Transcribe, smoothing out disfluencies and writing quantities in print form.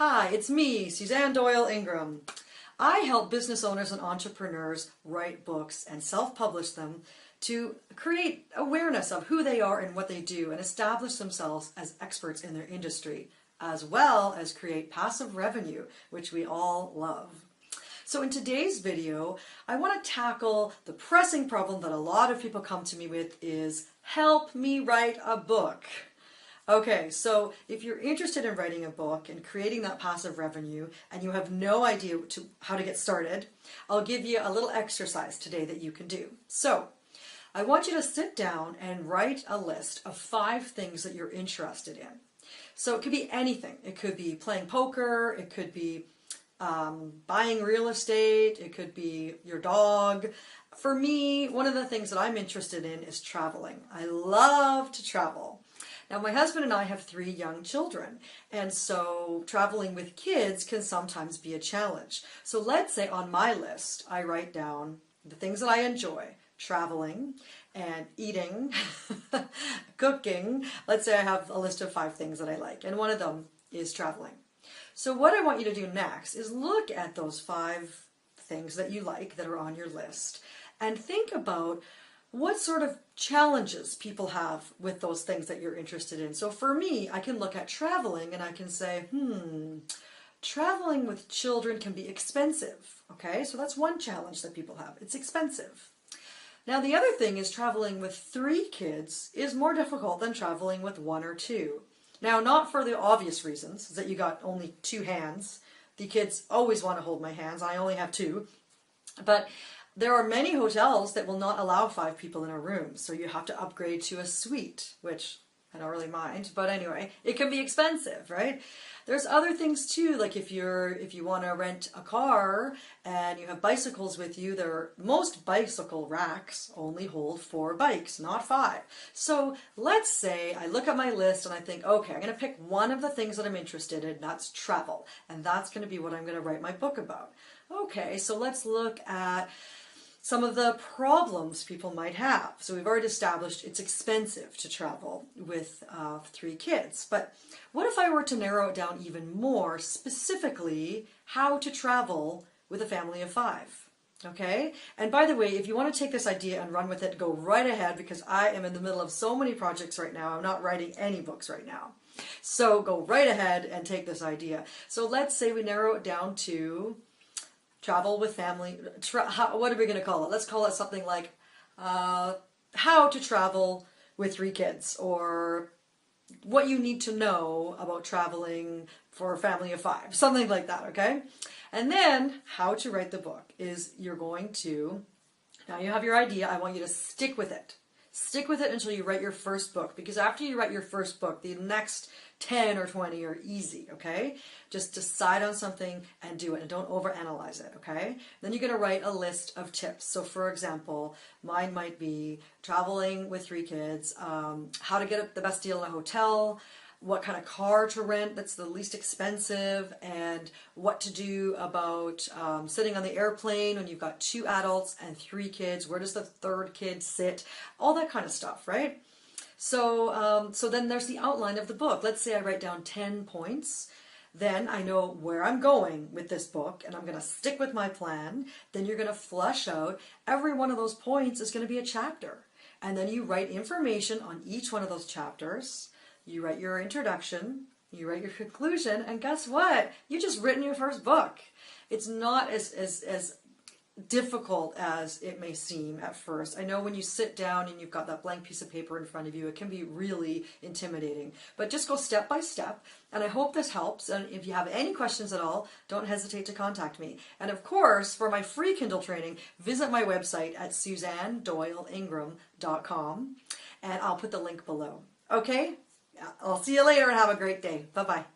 Hi, it's me, Suzanne Doyle-Ingram. I help business owners and entrepreneurs write books and self-publish them to create awareness of who they are and what they do and establish themselves as experts in their industry, as well as create passive revenue, which we all love. So in today's video, I want to tackle the pressing problem that a lot of people come to me with is, help me write a book. Okay, so if you're interested in writing a book and creating that passive revenue and you have no idea how to get started, I'll give you a little exercise today that you can do. So I want you to sit down and write a list of 5 things that you're interested in. So it could be anything. It could be playing poker, it could be buying real estate, it could be your dog. For me, one of the things that I'm interested in is traveling. I love to travel. Now, my husband and I have 3 young children, and so traveling with kids can sometimes be a challenge. So let's say on my list, I write down the things that I enjoy: traveling and eating, cooking. Let's say I have a list of 5 things that I like, and one of them is traveling. So what I want you to do next is look at those 5 things that you like that are on your list and think about what sort of challenges people have with those things that you're interested in. So for me, I can look at traveling and I can say, traveling with children can be expensive. Okay, so that's one challenge that people have. It's expensive. Now the other thing is traveling with 3 kids is more difficult than traveling with 1 or 2. Now, not for the obvious reasons, that you got only 2 hands. The kids always want to hold my hands. I only have 2. But there are many hotels that will not allow 5 people in a room, so you have to upgrade to a suite, which I don't really mind, but anyway, it can be expensive, right? There's other things too, like if you want to rent a car and you have bicycles with you, most bicycle racks only hold 4 bikes, not 5. So let's say I look at my list and I think, okay, I'm going to pick one of the things that I'm interested in, that's travel, and that's going to be what I'm going to write my book about. Okay, so let's look at some of the problems people might have. So we've already established it's expensive to travel with 3 kids. But what if I were to narrow it down even more, specifically how to travel with a family of 5? Okay? And by the way, if you want to take this idea and run with it, go right ahead, because I am in the middle of so many projects right now. I'm not writing any books right now. So go right ahead and take this idea. So let's say we narrow it down to travel with family, what are we going to call it? Let's call it something like how to travel with 3 kids, or what you need to know about traveling for a family of 5, something like that, okay? And then how to write the book is you're going to, now you have your idea, I want you to stick with it. Stick with it until you write your first book, because after you write your first book, the next 10 or 20 are easy, okay? Just decide on something and do it, and don't overanalyze it, okay? Then you're going to write a list of tips. So for example, mine might be traveling with 3 kids, how to get the best deal in a hotel, what kind of car to rent that's the least expensive, and what to do about sitting on the airplane when you've got 2 adults and 3 kids. Where does the 3rd kid sit? All that kind of stuff, right? So, so then there's the outline of the book. Let's say I write down 10 points. Then I know where I'm going with this book, and I'm going to stick with my plan. Then you're going to flesh out every one of those points is going to be a chapter. And then you write information on each one of those chapters. You write your introduction, you write your conclusion, and guess what? You just written your first book. It's not as difficult as it may seem at first. I know when you sit down and you've got that blank piece of paper in front of you, it can be really intimidating. But just go step by step, and I hope this helps. And if you have any questions at all, don't hesitate to contact me. And of course, for my free Kindle training, visit my website at SuzanneDoyle-Ingram.com, and I'll put the link below. Okay? I'll see you later and have a great day. Bye-bye.